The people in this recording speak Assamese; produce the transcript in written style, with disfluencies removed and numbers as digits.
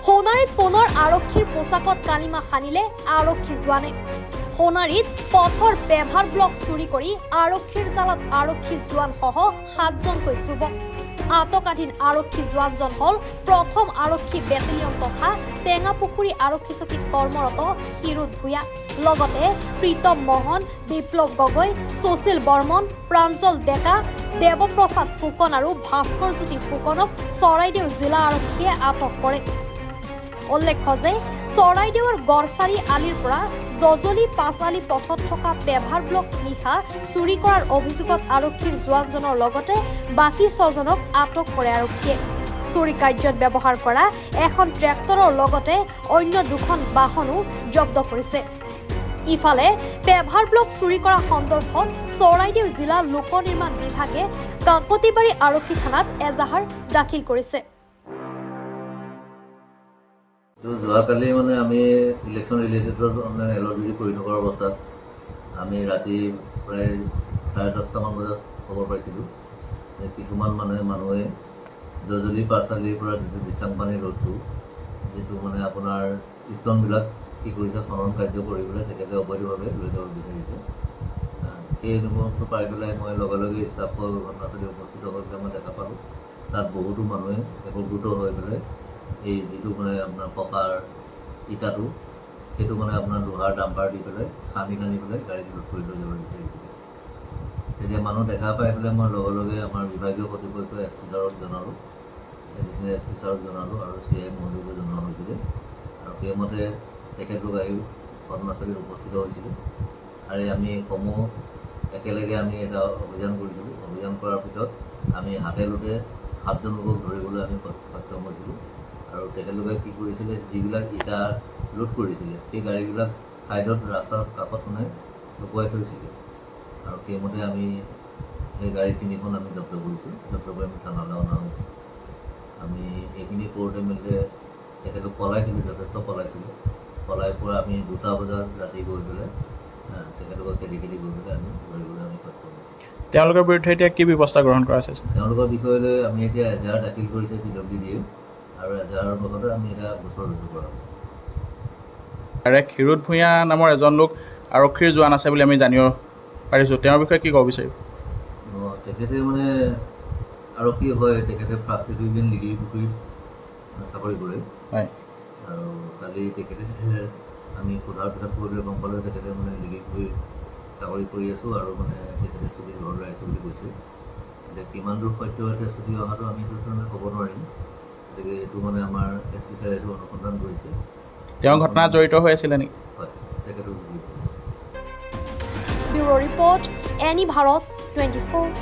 সোণাৰীত পুনৰ আৰক্ষীৰ পোছাকত কালিমা সানিলে আৰক্ষী জোৱানে। সোণাৰীত পথৰ পেভাৰ ব্লক চুৰি কৰি আৰক্ষীৰ জালত আৰক্ষী জোৱানসহ 7জনকৈ যুৱক। আটকাধীন আৰক্ষী জোৱানজন হ'ল প্ৰথম আৰক্ষী বেটেলিয়ন তথা টেঙাপুখুৰী আৰক্ষী চকীত কৰ্মৰত হিৰুদ ভূঞা, লগতে প্ৰীতম মোহন, বিপ্লৱ গগৈ, সুশীল বৰ্মন, প্ৰাঞ্জল ডেকা, দেৱপ্ৰসাদ ফুকন আৰু ভাস্কৰ জ্যোতি ফুকনক চৰাইদেউ জিলা আৰক্ষীয়ে আটক কৰে। উল্লেখ্য যে চৰাইদেউৰ গড়চাৰী আলিৰ পৰা জজলি পাঁচআলি পথত থকা পেভাৰ ব্লক নিশা চুৰি কৰাৰ অভিযোগত আৰক্ষীৰ জোৱানজনৰ লগতে বাকী 6জনক আটক কৰে আৰক্ষীয়ে। চুৰি কাৰ্যত ব্যৱহাৰ কৰা এখন ট্ৰেক্টৰৰ লগতে অন্য 2খন বাহনো জব্দ কৰিছে। ইফালে পেভাৰ ব্লক চুৰি কৰা সন্দৰ্ভত চৰাইদেউ জিলা লোক নিৰ্মাণ বিভাগে কাকতিবাৰী আৰক্ষী থানাত এজাহাৰ দাখিল কৰিছে। যোৱাকালি মানে আমি ইলেকশ্যন ৰিলেটেডত এলঅ'ডি কৰি থকাৰ অৱস্থাত আমি ৰাতি প্ৰায় 10:30মান বজাত খবৰ পাইছিলোঁ যে কিছুমান মানুহে জজলি পাঁচআলিৰ পৰা যিটো দিচাংপানী ৰোডটো যিটো মানে আপোনাৰ ষ্ট'নবিলাক কি কৰিছে খনন কাৰ্য কৰিবলৈ তেখেতে অবৈধভাৱে লৈ যাব বিচাৰিছে। সেই অনুভৱটো পাই পেলাই মই লগে লগে ষ্টাফৰ ঘটনাস্থলী উপস্থিত হৈ পেলাই মই দেখা পালোঁ তাত বহুতো মানুহে একত্ৰিত হৈ পেলাই এই যিটো মানে আপোনাৰ পকাৰ ইটাটো সেইটো মানে আপোনাৰ লোহাৰ ডাম্পাৰ দি পেলাই খান্দি পেলাই গাড়ীত লোড কৰি লৈ যাব বিচাৰিছিলে। তেতিয়া মানুহ দেখা পাই পেলাই মই লগে লগে আমাৰ বিভাগীয় কৰ্তৃপক্ষ SP ছাৰক জনালোঁ, এডিচনেল SP ছাৰক জনালোঁ আৰু CI মহোদয়কো জনোৱা হৈছিলে আৰু সেইমতে তেখেতলোক আহি ঘটনাস্থলীত উপস্থিত হৈছিলে আৰু আমি সমূহ একেলগে আমি এটা অভিযান কৰিছিলোঁ। অভিযান কৰাৰ পিছত আমি হাতে লোটে 7জন লোকক ধৰিবলৈ আমি সক্ষম হৈছিলোঁ আৰু তেখেতলোকে কি কৰিছিলে যিবিলাক ইটা লোড কৰিছিলে সেই গাড়ীবিলাক ছাইডত ৰাস্তাৰ কাষত মানে লুকুৱাই থৈছিলে আৰু সেইমতে আমি সেই গাড়ী 3খন আমি জব্দ কৰিছোঁ। জব্দ কৰি আমি থানালৈ অনা হৈছিল। আমি এইখিনি কৰোঁতে মেলোতে তেখেতলোক পলাইছিলে, যথেষ্ট পলাইছিলে। পলাই পৰা আমি 2টা বজাত ৰাতি গৈ পেলাই তেখেতলোকক খেলি গৈ পেলাই আমি ধৰিবলৈ আমি সক্ষম হৈছোঁ। তেওঁলোকৰ বিৰুদ্ধে এতিয়া কি ব্যৱস্থা গ্ৰহণ কৰা হৈছে? তেওঁলোকৰ বিষয়লৈ আমি এতিয়া এজাহাৰ দাখিল কৰিছে PWDয়ে আৰু এজাহাৰৰ লগতে আমি এটা গোচৰ ৰুজু কৰা হৈছে। ডাইৰেক্ট হিৰুদ ভূঞা নামৰ এজন লোক আৰক্ষীৰ জোৱান আছে বুলি আমি জানিব পাৰিছোঁ। তেওঁৰ বিষয়ে কি ক'ব বিচাৰিব? তেখেতে মানে আৰক্ষী হয়, তেখেতে 1st ডিভিজন লিগিৰি পুখুৰীত চাকৰি কৰে। হয়। আৰু কালি তেখেতে আমি সোধাৰ পিছত কৰিলে গম পালোঁ তেখেতে মানে লিগিৰি পুখুৰীত চাকৰি কৰি আছোঁ আৰু মানে তেখেতে ছুটীত ঘৰলৈ আহিছে বুলি কৈছে। এতিয়া কিমান দূৰ সত্য এতিয়া ছুটী অহাটো আমি এইটো ক'ব নোৱাৰিম। গতিকে এইটো মানে আমাৰ SP ছাৰে এইটো অনুসন্ধান কৰিছে। তেওঁ ঘটনাত জড়িত হৈ আছিলে নেকি? হয়, তেখেতো জড়িত হৈ আছে। Bureau report, any Bharat 24।